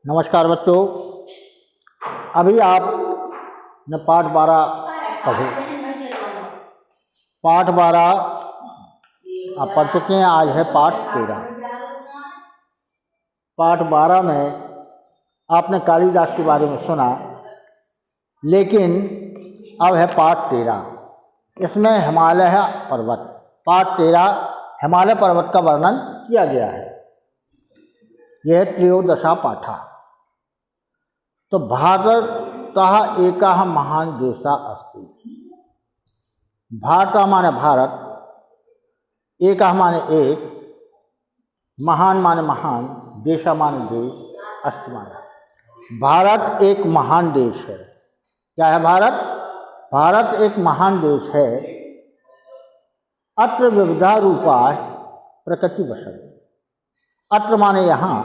नमस्कार बच्चों, अभी आपने पाठ 12 पढ़े। पाठ 12 आप पढ़ चुके हैं। आज है पाठ 13। पाठ 12 में आपने कालिदास के बारे में सुना, लेकिन अब है पाठ 13। इसमें हिमालय पर्वत, पाठ 13 हिमालय पर्वत का वर्णन किया गया है। यह त्रयोदशा पाठा। तो भारतः एकः महान देशः अस्ति। भारत माने भारत, एकः माने एक, महान माने महान, देश माने देश, अस्ति माने भारत एक महान देश है। क्या है भारत? भारत एक महान देश है। अत्र विविधा रूपा प्रकृति वसति। अत्र माने यहाँ,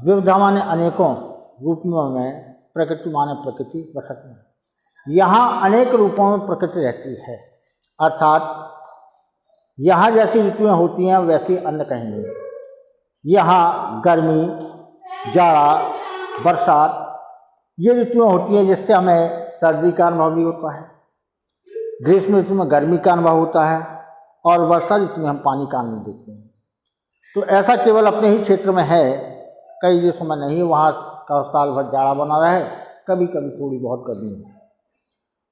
विविधा माने अनेकों, रूपों में, प्रकृति माने प्रकृति, वसति में यहाँ अनेक रूपों में प्रकृति रहती है। अर्थात यहाँ जैसी ऋतुएं होती हैं वैसी अन्य कहीं नहीं। यहाँ गर्मी, जाड़ा, बरसात ये ऋतुएं होती हैं, जिससे हमें सर्दी का अनुभव भी होता है। ग्रीष्म ऋतु में गर्मी का अनुभव होता है और वर्षा ऋतु में हम पानी का आनंद देते हैं। तो ऐसा केवल अपने ही क्षेत्र में है, कई देशों में नहीं। वहाँ का साल भर जाड़ा बना रहे, कभी कभी थोड़ी बहुत गर्मी है।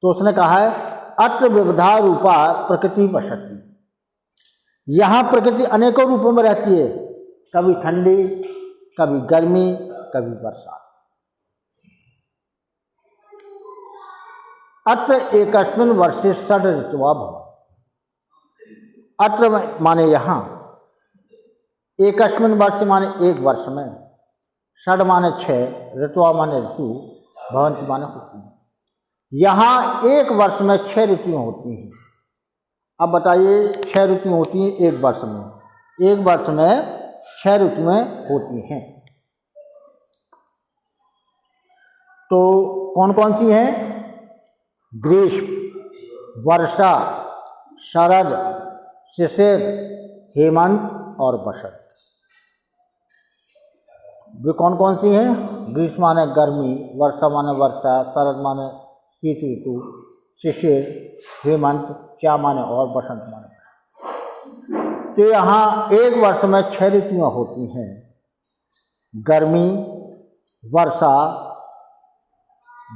तो उसने कहा है अत्र विविधा रूपा प्रकृति वसति। यहाँ प्रकृति अनेकों रूपों में रहती है, कभी ठंडी, कभी गर्मी, कभी बरसात। अत्र एकस्मिन् वर्षे षड् ऋतवः भवन्ति। अत्र माने यहाँ, एकस्मिन् वर्ष माने एक वर्ष में, षड् माने 6, ऋतुआ माने ऋतु, भवन्ति माने होती हैं। यहाँ एक वर्ष में 6 ऋतुएं होती हैं। अब बताइए, 6 ऋतुएं होती हैं एक वर्ष में। एक वर्ष में 6 ऋतुएं होती हैं। तो कौन कौन सी हैं? ग्रीष्म, वर्षा, शरद, शिशिर, हेमंत और बसंत। वे कौन कौन सी हैं? ग्रीष्म माने गर्मी, वर्षा माने वर्षा, शरद माने शीत ऋतु, शिशिर, हेमंत, क्या माने और बसंत माने। तो यहाँ एक वर्ष में 6 ऋतुएं होती हैं। गर्मी, वर्षा,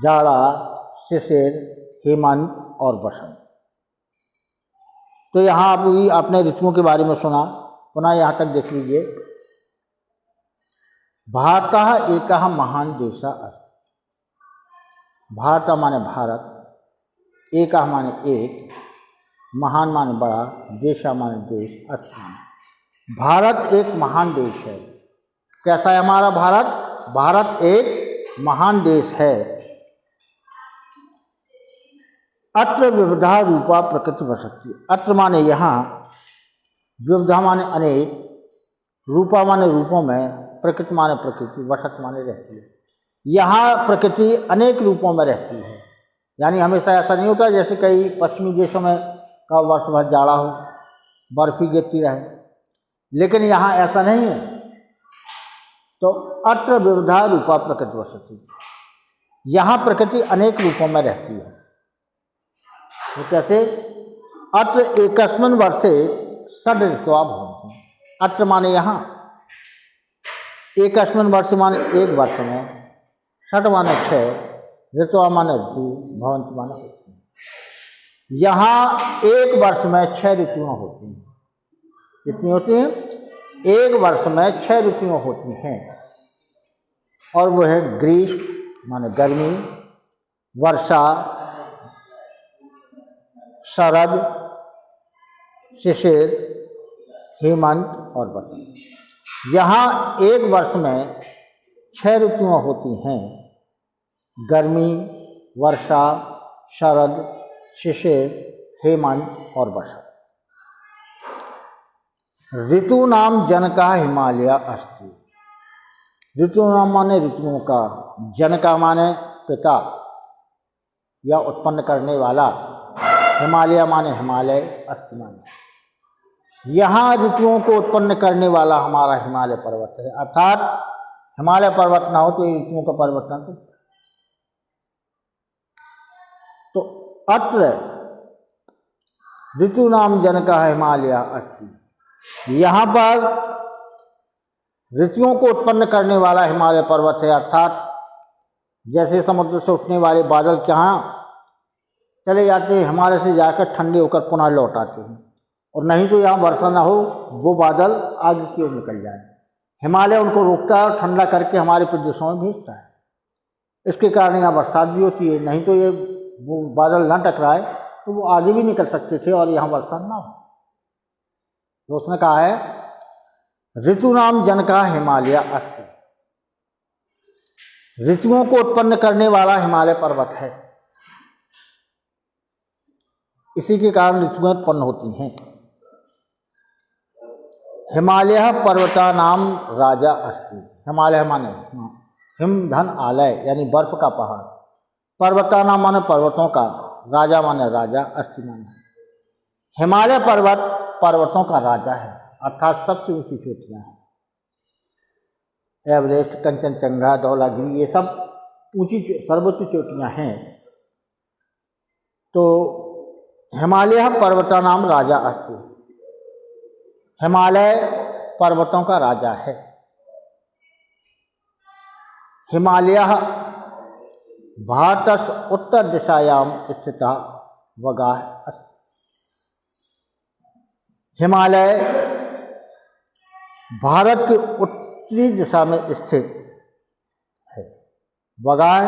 जाड़ा, शिशिर, हेमंत और बसंत। तो यहाँ अभी आपने ऋतुओं के बारे में सुना। पुनः यहाँ तक देख लीजिए। भारतः एकः महान देशः अस्ति। भारत माने भारत, एकः माने एक, महान माने बड़ा, देश माने देश, अस्ति माने भारत एक महान देश है। कैसा है हमारा भारत? भारत एक महान देश है। अत्र विविधा रूपा प्रकृति वसति। अत्र माने यहाँ, विविधा माने अनेक, रूपा माने रूपों में, प्रकृति माने प्रकृति, वसत माने रहती है। यहाँ प्रकृति अनेक रूपों में रहती है। यानी हमेशा ऐसा नहीं होता जैसे कई पश्चिमी देशों में का वर्ष भर जाड़ा हो, बर्फ ही गिरती रहे, लेकिन यहाँ ऐसा नहीं है। तो अत्र विविधा रूपा प्रकृति वसति। यहाँ प्रकृति अनेक रूपों में रहती है। तो कैसे? अत्र एकस्मिन् वर्षे षड् ऋतवः भवन्ति। अत्र माने यहाँ, एकस्मिन् वर्ष माने एक वर्ष में, षड् माने 6, ऋतुआ माने ऋतु, भवन्ति माने होती हैं। यहाँ एक वर्ष में 6 ऋतुएं होती हैं। कितनी होती हैं? एक वर्ष में 6 ऋतुएं होती हैं। और वो है ग्रीष्म माने गर्मी, वर्षा, शरद, शिशिर, हेमंत और बसंत। यहाँ एक वर्ष में 6 ऋतुएं होती हैं। गर्मी, वर्षा, शरद, शिशिर, हेमंत और बसंत। ऋतूनाम जनकः हिमालय अस्ति। ऋतूनाम माने ऋतुओं का, जनका माने पिता या उत्पन्न करने वाला, हिमालय माने हिमालय, अस्ति माने यहाँ ऋतुओं को उत्पन्न करने वाला हमारा हिमालय पर्वत है। अर्थात हिमालय पर्वत ना हो तो ये ऋतुओं का परिवर्तन तो अत्र ऋतु नाम जनक हिमालय अस्ति। यहाँ पर ऋतुओं को उत्पन्न करने वाला हिमालय पर्वत है, अर्थात जैसे समुद्र से उठने वाले बादल कहाँ चले जाते हैं, हिमालय से जाकर ठंडे होकर पुनः लौट आते हैं, और नहीं तो यहाँ वर्षा ना हो वो बादल आगे की ओर निकल जाए। हिमालय उनको रोकता है और ठंडा करके हमारे प्रदेशों में भेजता है। इसके कारण यहाँ बरसात भी होती है, नहीं तो ये वो बादल ना टकराए तो वो आगे भी निकल सकते थे और यहाँ बरसात ना हो। तो उसने कहा है ऋतु नाम जनका हिमालय अस्ति, ऋतुओं को उत्पन्न करने वाला हिमालय पर्वत है, इसी के कारण ऋतुएं उत्पन्न होती हैं। हिमालय पर्वता नाम राजा अस्ति, हिमालय माने हिम धन आलय यानी बर्फ का पहाड़, पर्वता नाम माने पर्वतों का, राजा माने राजा, अस्ति माने हिमालय पर्वत पर्वतों का राजा है, अर्थात सबसे ऊंची चोटियां हैं। एवरेस्ट, कंचनजंगा, धौलागिरी ये सब ऊंची सर्वोच्च चोटियां हैं। तो हिमालय पर्वता नाम राजा अस्ति, हिमालय पर्वतों का राजा है। हिमालय भारतस्य उत्तर दिशायां स्थितः वगाह अस्ति, हिमालय भारत के उत्तरी दिशा में स्थित है। वगाह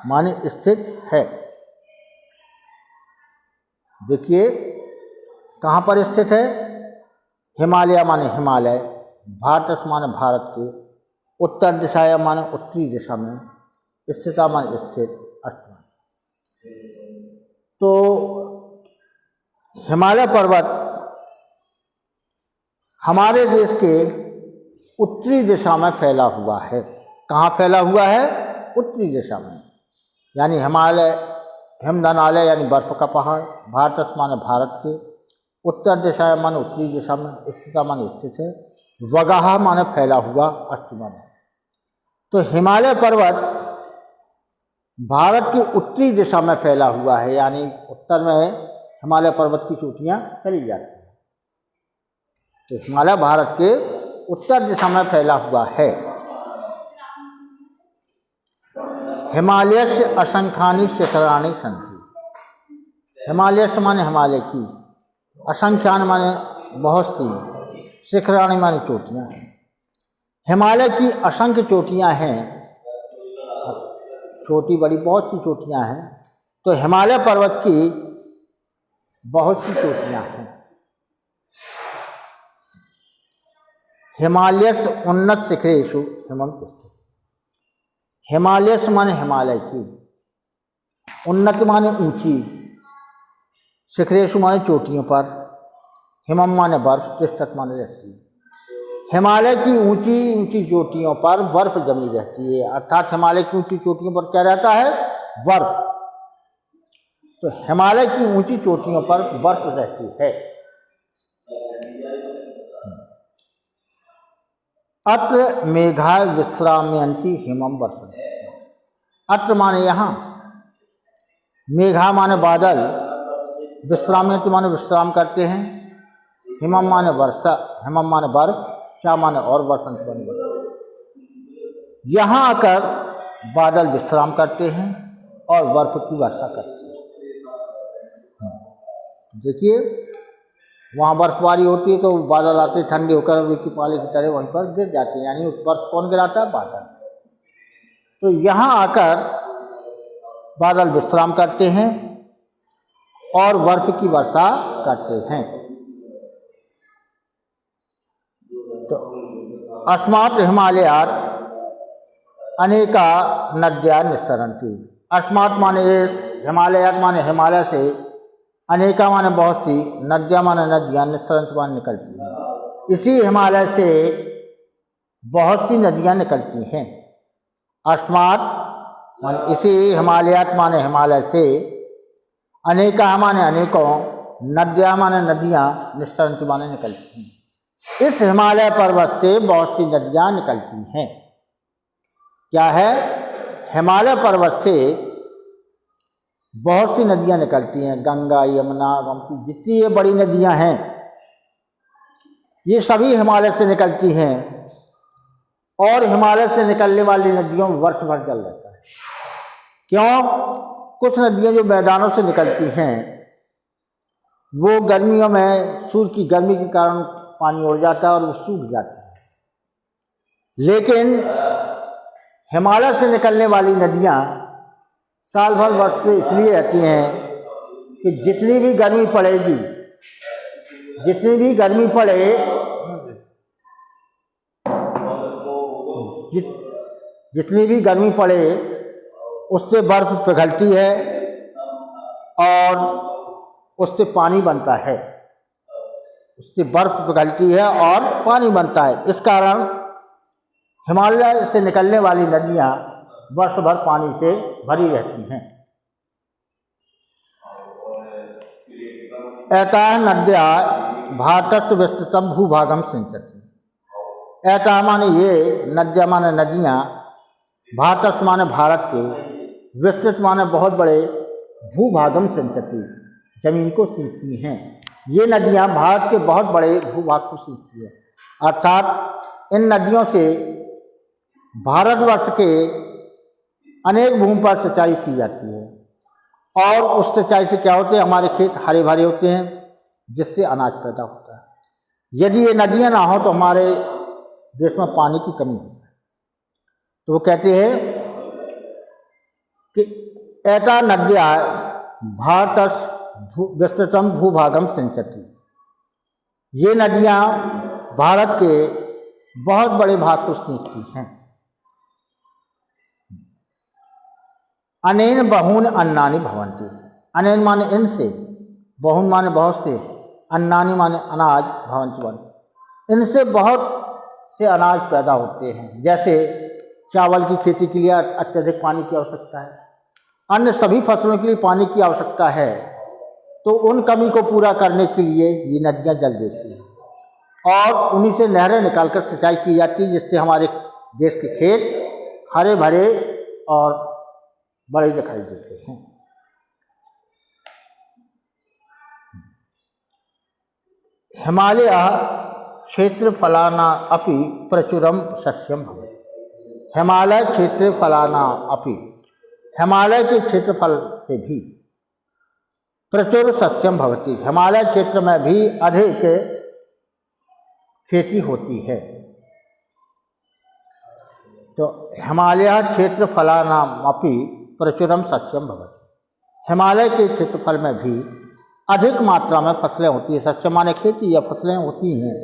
माने स्थित है। देखिए कहाँ पर स्थित है, हिमालय माने हिमालय, भारत माने भारत के, उत्तर दिशाया माने उत्तरी दिशा में, स्थिता माने स्थित, अस्ति। तो हिमालय पर्वत हमारे देश के उत्तरी दिशा में फैला हुआ है। कहाँ फैला हुआ है? उत्तरी दिशा में, यानी हिमालय हिमधनालय यानी बर्फ का पहाड़, भारत माने भारत के, उत्तर दिशा माने उत्तरी दिशा में, स्थिता माने स्थित है, वगाह माने फैला हुआ, अस्ति माने। तो हिमालय पर्वत भारत की उत्तरी दिशा में फैला हुआ है, यानी उत्तर में हिमालय पर्वत की चोटियां चली जाती हैं। तो हिमालय भारत के उत्तर दिशा में फैला हुआ है। हिमालय से असंख्यानि शिखराणि सन्ति, हिमालय से माने हिमालय की, असंख्यान माने बहुत सी, शिखराणि माने चोटियां हैं। हिमालय की असंख्य चोटियां हैं, छोटी बड़ी बहुत सी चोटियां हैं। तो हिमालय पर्वत की बहुत सी चोटियां हैं। हिमालय से उन्नत शिखरेषु हिमं तिष्ठति, हिमालय से माने हिमालय की, उन्नत माने ऊंची, शिखरेषु माने चोटियों पर, हिमम माने बर्फ, तिष्ठति माने रहती है। हिमालय की ऊंची ऊंची चोटियों पर बर्फ जमी रहती है, अर्थात हिमालय की ऊंची चोटियों पर क्या रहता है? बर्फ। तो हिमालय की ऊंची चोटियों पर बर्फ रहती है। अत्र मेघा विश्राम्यन्ति हिमं वर्षन्ति, अत्र माने यहाँ, मेघा माने बादल, विश्राम्यन्ति माने विश्राम करते हैं, हिमम माने वर्षा, हिमम माने बर्फ, क्या माने और, वर्षन्ति माने बर्फ। यहाँ आकर बादल विश्राम करते हैं और बर्फ की वर्षा करते हैं। देखिए वहाँ बर्फबारी होती है तो बादल आते ठंडे होकर की पाले की तरह वहीं पर गिर जाते हैं, यानी बर्फ कौन गिराता है? बादल। तो यहाँ आकर बादल विश्राम करते हैं और बर्फ की वर्षा करते हैं। तो अस्मात् हिमालयात् अनेका नद्याः निस्सरन्ति, अस्मात् माने हिमालयात् माने हिमालय से, अनेका माने बहुत सी, नद्या माने नदियाँ, निस्सरन्ति माने निकलती हैं। इसी हिमालय से बहुत सी नदियाँ निकलती हैं। अस्मात् माने इसी, हिमालयात् माने हिमालय से, अनेका माने अनेकों, नद्या माने नदियाँ, निस्सरन्ति माने निकलती हैं। इस हिमालय पर्वत से बहुत सी नदियाँ निकलती हैं। क्या है, हिमालय पर्वत से बहुत सी नदियां निकलती हैं, गंगा, यमुना, गोमती, जितनी ये बड़ी नदियां हैं ये सभी हिमालय से निकलती हैं। और हिमालय से निकलने वाली नदियों में वर्ष भर जल रहता है। क्यों? कुछ नदियां जो मैदानों से निकलती हैं वो गर्मियों में सूर्य की गर्मी के कारण पानी उड़ जाता है और वो सूख जाती है। लेकिन हिमालय से निकलने वाली नदियां साल भर बरसते इसलिए रहती हैं कि जितनी भी गर्मी पड़ेगी, जितनी भी गर्मी पड़े, जितनी भी गर्मी पड़े उससे बर्फ पिघलती है और उससे पानी बनता है, उससे बर्फ पिघलती है और पानी बनता है। इस कारण हिमालय से निकलने वाली नदियां वर्ष भर पानी से भरी रहती हैं। एताः नद्या भारतस्य विस्तृतं भूभागं सिंचति। एताः माने ये, नद्या माने नदियाँ, भारतस्य माने भारत के, विस्तृत माने बहुत बड़े, भूभागम सिंचति जमीन को सींचती हैं। ये नदियाँ भारत के बहुत बड़े भूभाग को सींचती हैं। अर्थात इन नदियों से भारतवर्ष के अनेक भूमि पर सिंचाई की जाती है और उस सिंचाई से क्या होते हैं, हमारे खेत हरे भरे होते हैं जिससे अनाज पैदा होता है। यदि ये नदियाँ ना हो तो हमारे देश में पानी की कमी होती है। तो वो कहते हैं कि एता नद्या भारतस्य विस्तृतं भूभागम सिंचति। ये नदियाँ भारत के बहुत बड़े भाग को सींचती हैं। अनेन बहून अन्नानि भवन्ति। अनेन माने इनसे, बहून माने बहुत से, अन्नानि माने अनाज, भवन्ति बन, इनसे बहुत से अनाज पैदा होते हैं। जैसे चावल की खेती के लिए अत्यधिक पानी की आवश्यकता है, अन्य सभी फसलों के लिए पानी की आवश्यकता है, तो उन कमी को पूरा करने के लिए ये नदियाँ जल देती हैं और उन्हीं से नहरें निकालकर सिंचाई की जाती है, जिससे हमारे देश के खेत हरे भरे और बड़े दिखाई देते हैं। हिमालय क्षेत्रफलाना अपि प्रचुरम सस्यम भवति। हिमालय क्षेत्रफलाना अपि, हिमालय के क्षेत्रफल से भी प्रचुर सस्यम भवति, हिमालय क्षेत्र में भी अधिक खेती होती है। तो हिमालय क्षेत्रफलानाम अपि प्रचुरम सस्यम भवति, हिमालय के क्षेत्रफल में भी अधिक मात्रा में फसलें होती है। सस्य माने खेती या फसलें होती हैं।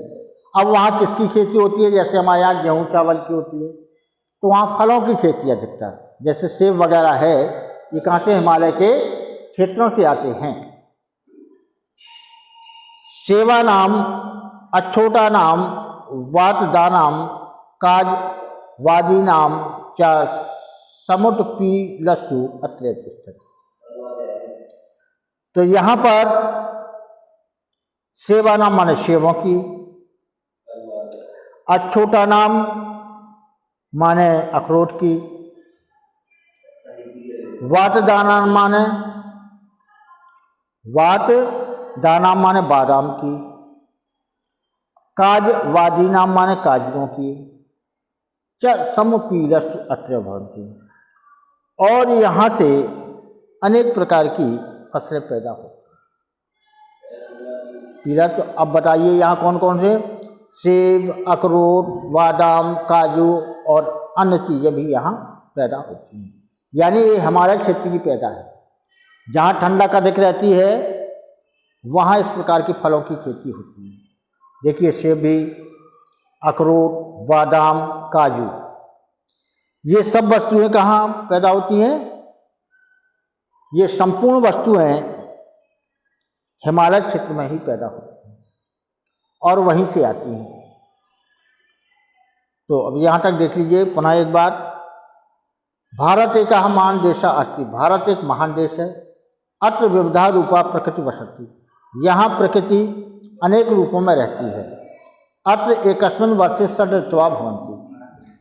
अब वहाँ किसकी खेती होती है? जैसे हमारे यहाँ गेहूँ चावल की होती है, तो वहाँ फलों की खेती अधिकतर, जैसे सेब वगैरह है, ये कहाँ से? हिमालय के क्षेत्रों से आते हैं। सेवा नाम, अछोटा नाम, वातदानाम, काज वादी नाम च समुट्पीलस्तु अत्र तिष्ठति। तो यहाँ पर सेवा नाम माने सेवों की, अछोटा नाम माने अखरोट की, वातदाना माने वात दाना माने बादाम की, काज वादी नाम माने काजुओं की, च समुपीलस्तु अत्र भवन्ति, और यहाँ से अनेक प्रकार की फसलें पैदा होती हैं। पीला, तो अब बताइए यहाँ कौन कौन से? सेब, अखरोट, बादाम, काजू और अन्य चीज़ें भी यहाँ पैदा होती हैं। यानी ये हमारे क्षेत्र की पैदा है। जहाँ ठंडक अधिक रहती है वहाँ इस प्रकार की फलों की खेती होती है। देखिए सेब भी, अखरोट, बादाम, काजू, ये सब वस्तुएं कहाँ पैदा होती हैं? ये संपूर्ण वस्तुएं हिमालय क्षेत्र में ही पैदा होती हैं और वहीं से आती हैं। तो अब यहाँ तक देख लीजिए पुनः एक बात। भारत एक महान देश अस्ति, भारत एक महान देश है। अत्र विविधा रूपा प्रकृति वसति, यहाँ प्रकृति अनेक रूपों में रहती है। अत्र एकस्मिन् वर्षे षड् ऋतवः भवन्ति,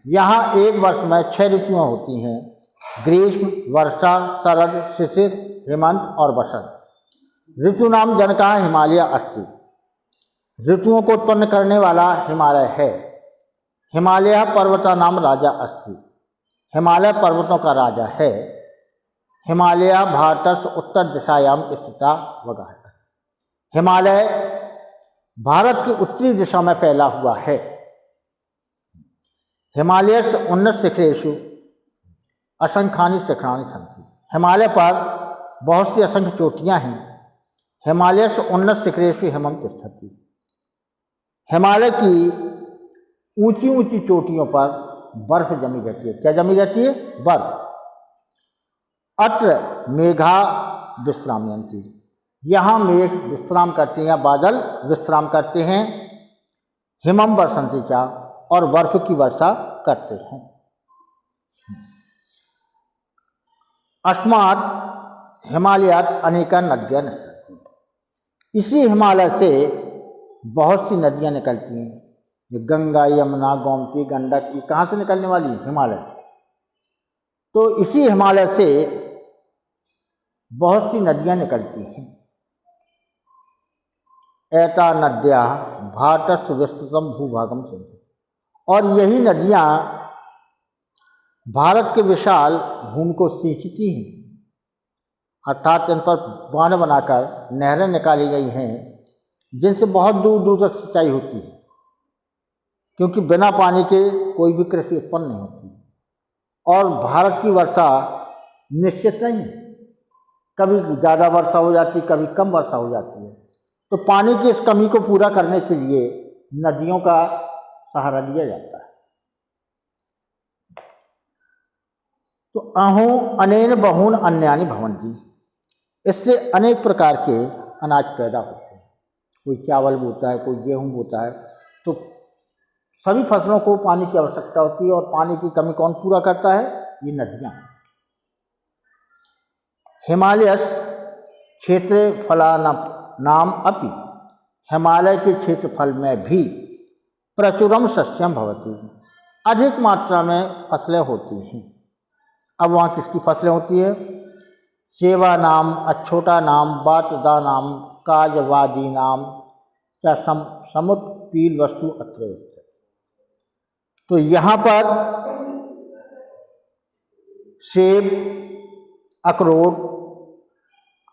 यहाँ एक वर्ष में 6 ऋतुएं होती हैं, ग्रीष्म, वर्षा, शरद, शिशिर, हेमंत और वसंत। ऋतु नाम जनकः हिमालय अस्ति। ऋतुओं को उत्पन्न करने वाला हिमालय है। हिमालय पर्वता नाम राजा अस्ति। हिमालय पर्वतों का राजा है। हिमालय भारतस्य उत्तर दिशायां स्थिता वगः। हिमालय भारत की उत्तरी दिशा में फैला हुआ है। हिमालयस्य उन्नत शिखरेषु असंख्यानि शिखराणि सन्ति। हिमालय पर बहुत सी असंख्य चोटियां हैं। हिमालयस्य उन्नत शिखरेषु हिमं तिष्ठति। हिमालय की ऊंची ऊंची चोटियों पर बर्फ जमी रहती है। क्या जमी रहती है? बर्फ। अत्र मेघा विश्रामयन्ति। यहाँ मेघ विश्राम करते हैं, बादल विश्राम करते हैं। हिमं वर्षन्ति च, और बर्फ की वर्षा करते हैं। अस्मात् हिमालयात् अनेका नद्यः निस्सन्ति। इसी हिमालय से बहुत सी नदियाँ निकलती हैं। ये गंगा, यमुना, गोमती, गंडक, ये कहाँ से निकलने वाली? हिमालय से। तो इसी हिमालय से बहुत सी नदियाँ निकलती हैं। एता नद्याः भारतस्य विस्तृतं भूभागं सिंचन्ति। और यही नदियाँ भारत के विशाल भूमि को सिंचती हैं, अर्थात इन पर बांध बनाकर नहरें निकाली गई हैं, जिनसे बहुत दूर दूर तक सिंचाई होती है। क्योंकि बिना पानी के कोई भी कृषि उत्पन्न नहीं होती। और भारत की वर्षा निश्चित नहीं है, कभी ज़्यादा वर्षा हो जाती, कभी कम वर्षा हो जाती है। तो पानी की इस कमी को पूरा करने के लिए नदियों का सहारा लिया जाता है। तो अहो अनेन बहून अन्यानि भवन्ति। इससे अनेक प्रकार के अनाज पैदा होते हैं। कोई चावल बोता है, कोई गेहूं बोता है। तो सभी फसलों को पानी की आवश्यकता होती है। और पानी की कमी कौन पूरा करता है? ये नदियाँ। हिमालय क्षेत्रे फलानाम अपि। हिमालय के क्षेत्रफल में भी प्रचुरम सस्यम भवति। अधिक मात्रा में फसलें होती हैं। अब वहाँ किसकी फसलें होती है? सेवा नाम, अछोटा नाम, बातदा नाम, काजवादी नाम, क्या समुत पील वस्तु अत्र। तो यहाँ पर सेब, अखरोट,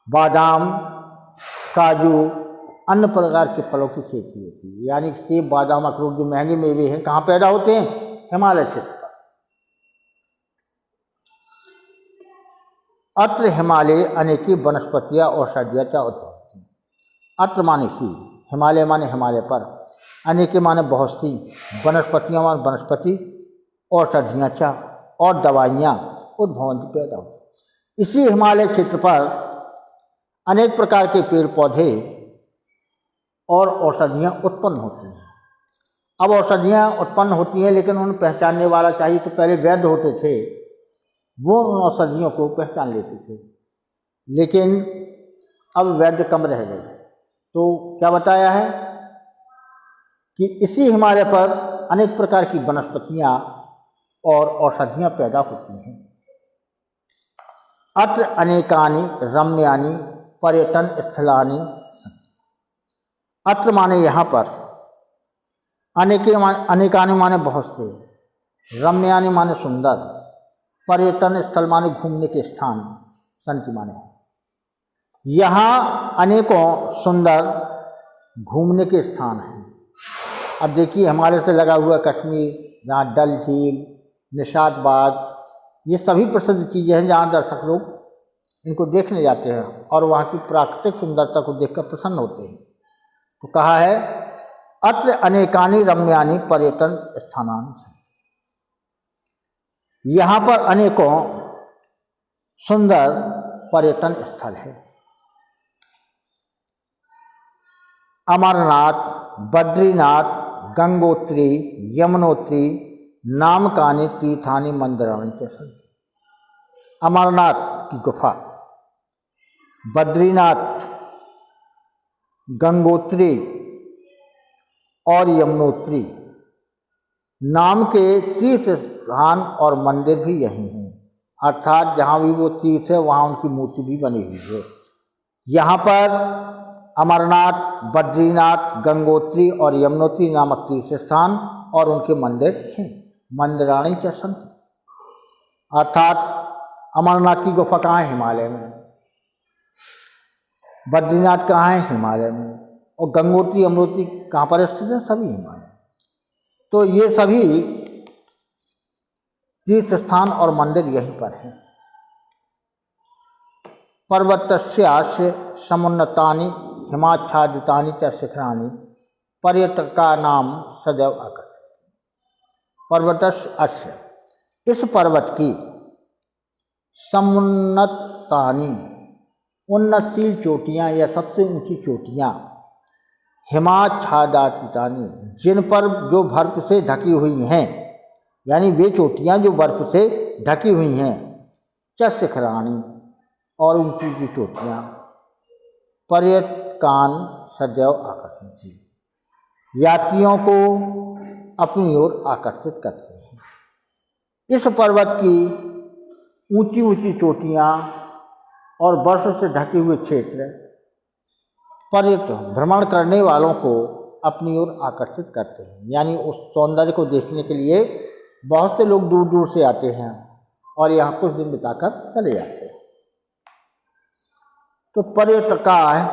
बादाम, काजू, अन्य प्रकार के फलों की खेती होती है। यानी सेब, बादाम, अखरोट जो महंगे मेवे हैं कहाँ पैदा होते हैं? हिमालय क्षेत्र पर। अत्र हिमालय अनेकी वनस्पतियाँ औषधियाँ च उत्पत्ति। अत्र माने सी, हिमालय माने हिमालय पर, अनेके माने बहुत सी, वनस्पतियाँ माने वनस्पति, औषधियाँ च और दवाइयाँ उद्भवंती पैदा होती। इसी हिमालय क्षेत्र पर अनेक प्रकार के पेड़ पौधे और औषधियाँ उत्पन्न होती हैं। अब औषधियाँ उत्पन्न होती हैं, लेकिन उन्हें पहचानने वाला चाहिए। तो पहले वैद्य होते थे, वो उन औषधियों को पहचान लेते थे, लेकिन अब वैद्य कम रह गए। तो क्या बताया है कि इसी हिमालय पर अनेक प्रकार की वनस्पतियाँ और औषधियाँ पैदा होती हैं। अत्र अनेकानि रम्यानि पर्यटन स्थलानि। अत्र माने यहाँ पर, अनेकानि माने बहुत से, रम्यानि माने सुंदर, पर्यटन स्थल माने घूमने के स्थान, संति माने। यहाँ अनेकों सुंदर घूमने के स्थान हैं। अब देखिए, हिमालय से लगा हुआ कश्मीर, जहाँ डल झील, निशात बाग, ये सभी प्रसिद्ध चीज़ें हैं जहाँ दर्शक लोग इनको देखने जाते हैं और वहाँ की प्राकृतिक सुंदरता को देखकर प्रसन्न होते हैं। तो कहा है अत्र अनेकानि रम्यानि पर्यटन स्थानानि। यहाँ पर अनेकों सुंदर पर्यटन स्थल है। अमरनाथ, बद्रीनाथ, गंगोत्री, यमुनोत्री नामकानि तीर्थानि मंदिराणि च सन्ति। अमरनाथ की गुफा, बद्रीनाथ, गंगोत्री और यमुनोत्री, नाम के तीर्थ स्थान और मंदिर भी यही हैं, अर्थात जहाँ भी वो तीर्थ है वहाँ उनकी मूर्ति भी बनी हुई है। यहाँ पर अमरनाथ, बद्रीनाथ, गंगोत्री और यमुनोत्री नामक तीर्थ स्थान और उनके मंदिर हैं। मंदिराणी च सन्ति, अर्थात अमरनाथ की गुफा कहाँ है? हिमालय में। बद्रीनाथ कहाँ है? हिमालय में। और गंगोत्री, यमुनोत्री कहाँ पर स्थित है? सभी हिमालय। तो ये सभी तीर्थ स्थान और मंदिर यहीं पर हैं। पर्वतस्यास्य समुन्नतानि हिमाच्छादितानि च शिखराणि पर्यटकानां सदैव आकर्षयन्ति। पर्वतस्य, इस पर्वत की, समुन्नतानि, उन्नतशील चोटियाँ या सबसे ऊंची चोटियाँ, हिमाच्छादितानि, जिन पर जो बर्फ से ढकी हुई हैं, यानी वे चोटियाँ जो बर्फ से ढकी हुई हैं, च शिखराणि, और ऊंची ऊंची चोटियाँ, पर्यटकान सदैव आकर्षित, यात्रियों को अपनी ओर आकर्षित करते हैं। इस पर्वत की ऊंची ऊंची चोटियाँ और बर्फ से ढके हुए क्षेत्र पर्यटन भ्रमण करने वालों को अपनी ओर आकर्षित करते हैं, यानी उस सौंदर्य को देखने के लिए बहुत से लोग दूर दूर से आते हैं और यहाँ कुछ दिन बिताकर चले जाते हैं। तो पर्यटकाः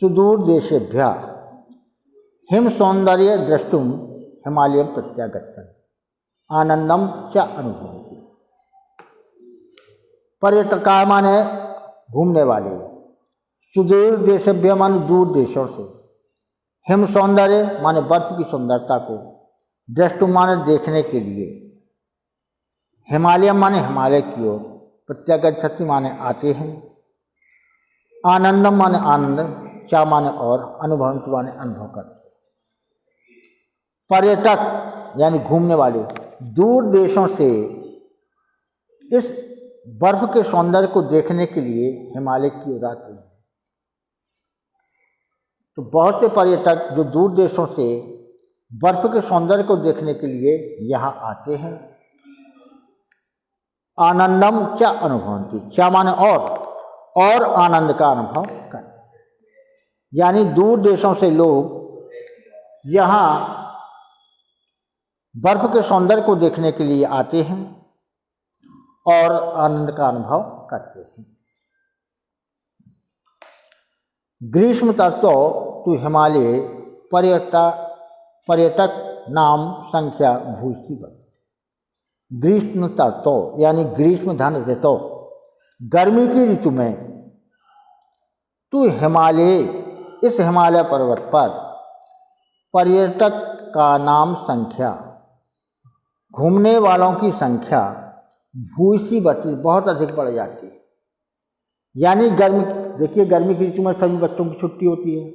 सुदूर देशेभ्यः हिम सौंदर्य द्रष्टुम हिमालयं प्रत्यागच्छन्ति आनंदम च अनुभवन्ति। पर्यटकाः माने घूमने वाले, सुदूर देशेभ्यः माने दूर देशों से, हिम सौंदर्य माने बर्फ की सुंदरता को, द्रष्टुम माने देखने के लिए, हिमालय माने हिमालय की ओर, प्रत्यागच्छन्ति माने आते हैं, आनंदम माने आनंद, चा माने और, अनुभवंत माने अनुभव करते। पर्यटक यानी घूमने वाले दूर देशों से इस बर्फ के सौंदर्य को देखने के लिए हिमालय की ओर आते हैं। तो बहुत से पर्यटक जो दूर देशों से बर्फ के सौंदर्य को देखने के लिए यहाँ आते हैं। आनंदम च अनुभवन्ति, चा माने और आनंद का अनुभव करते हैं, यानी दूर देशों से लोग यहाँ बर्फ के सौंदर्य को देखने के लिए आते हैं और आनंद का अनुभव करते हैं। ग्रीष्म तत्व तो हिमालय पर्यटक नाम संख्या भूषी बन। ग्रीष्म तत्व यानी ग्रीष्म धन ऋतु, गर्मी की ऋतु में तो हिमालय, इस हिमालय पर्वत पर पर्यटक का नाम संख्या, घूमने वालों की संख्या भूसी बढ़ती, बहुत अधिक बढ़ जाती है। यानी गर्मी, देखिए गर्मी की ऋतु में सभी बच्चों की छुट्टी होती है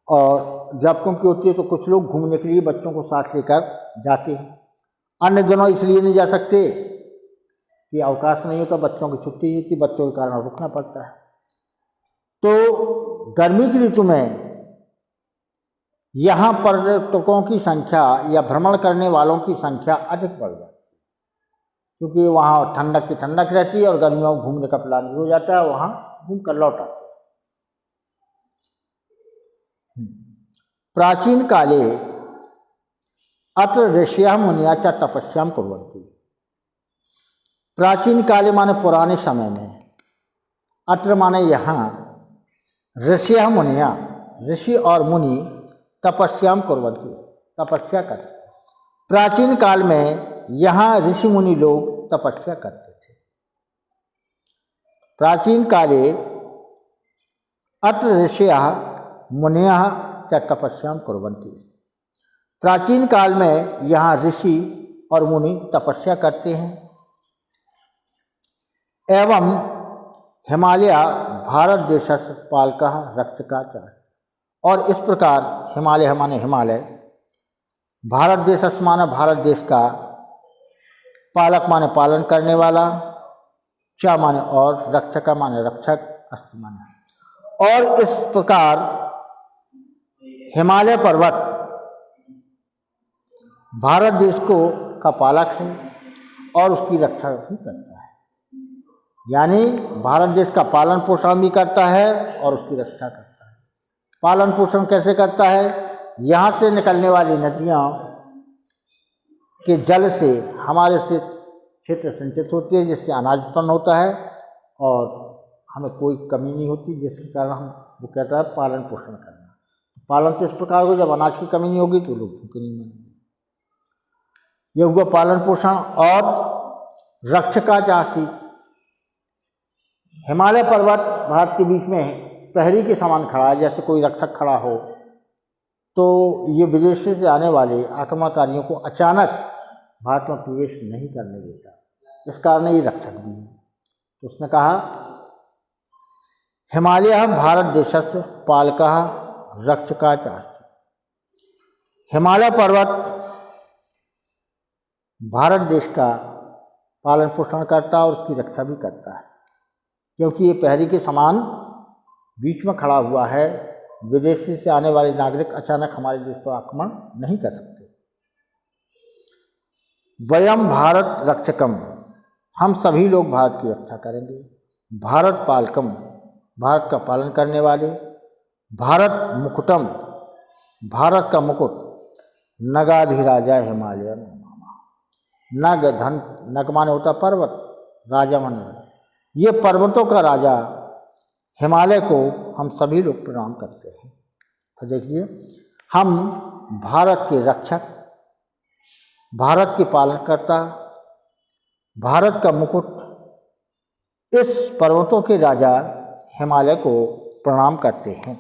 और अध्यापकों की होती है, तो कुछ लोग घूमने के लिए बच्चों को साथ लेकर जाते हैं। अन्य दिनों इसलिए नहीं जा सकते कि अवकाश नहीं होता, बच्चों की छुट्टी नहीं होती, बच्चों के कारण रुकना पड़ता है। तो गर्मी की ऋतु में यहाँ पर्यटकों की संख्या या भ्रमण करने वालों की संख्या अधिक बढ़ जाती है, क्योंकि वहाँ ठंडक की ठंडक रहती है और गर्मियों में घूमने का प्लान भी हो जाता है, वहाँ घूम कर लौट आते हैं। प्राचीन काले अत्र ऋषयः मुनयः च तपस्यां कुर्वन्ति। प्राचीन काले माने पुराने समय में, अत्र माने यहाँ, ऋषयः मुनयः, ऋषि और मुनि, तपस्यां कुर्वन्ति, तपस्या करते। प्राचीन काल में यहाँ ऋषि मुनि लोग तपस्या करते थे। प्राचीन काले अत्र ऋषयः मुनयः च तपस्यां कुर्वन्ति। प्राचीन काल में यहाँ ऋषि और मुनि तपस्या करते हैं। एवं हिमालय भारत देशस्य पालकः रक्षकः च, और इस प्रकार हिमालय माने हिमालय, भारत देशस्य माने भारत देश का, पालक माने पालन करने वाला, च माने और, रक्षक माने रक्षक, अस्ति माने, और इस प्रकार हिमालय पर्वत भारत देश को का पालक है और उसकी रक्षा भी करता है। यानी भारत देश का पालन पोषण भी करता है और उसकी रक्षा करता है। पालन पोषण कैसे करता है? यहाँ से निकलने वाली नदियाँ के जल से हमारे से क्षेत्र सिंचित होती है, जिससे अनाज उत्पन्न होता है और हमें कोई कमी नहीं होती, जिसके कारण हम वो कहता है पालन पोषण करना। पालन तो इस प्रकार हो, जब अनाज की कमी नहीं होगी तो लोग भूखे नहीं मरेंगे। ये हुआ पालन पोषण। और रक्षका चासी, हिमालय पर्वत भारत के बीच में प्रहरी के समान खड़ा है, जैसे कोई रक्षक खड़ा हो, तो ये विदेश से आने वाले आक्रमणकारियों को अचानक भारत में प्रवेश नहीं करने देता। इस कारण ये रक्षक भी है। तो उसने कहा हिमालय भारत देशस्य पालकः रक्षका चासी। हिमालय पर्वत भारत देश का पालन पोषण करता है और उसकी रक्षा भी करता है, क्योंकि ये प्रहरी के समान बीच में खड़ा हुआ है। विदेशी से आने वाले नागरिक अचानक हमारे देश पर आक्रमण नहीं कर सकते। वयम भारत रक्षकम, हम सभी लोग भारत की रक्षा करेंगे। भारत पालकम, भारत का पालन करने वाले। भारत मुकुटम, भारत का मुकुट। नगाधिराजा हिमालय, नग धन, नग माने होता पर्वत, राजा माने ये पर्वतों का राजा हिमालय को हम सभी लोग प्रणाम करते हैं। तो देखिए, हम भारत के रक्षक, भारत के पालनकर्ता, भारत का मुकुट, इस पर्वतों के राजा हिमालय को प्रणाम करते हैं।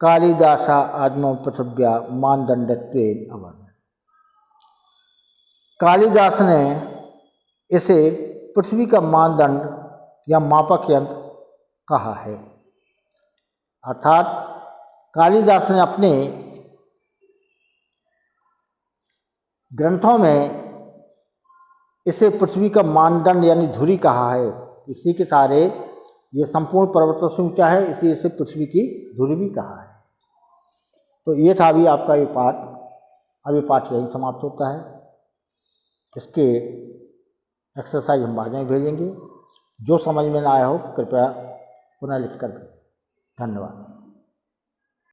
कालिदासा आत्म पृथिव्या मानदंडत्वेन अवर्णयत्। कालिदास ने इसे पृथ्वी का मानदंड या मापक यंत्र कहा है। अर्थात कालिदास ने अपने ग्रंथों में इसे पृथ्वी का मानदंड यानी धुरी कहा है। इसी के सारे ये संपूर्ण पर्वतों से ऊंचा है, इसलिए इसे पृथ्वी की धुरी भी कहा है। तो ये था अभी आपका ये पाठ। अभी पाठ यही समाप्त होता है। इसके एक्सरसाइज हम बाद में भेजेंगे। जो समझ में ना आया हो कृपया पुनः लिख कर भेजें। धन्यवाद।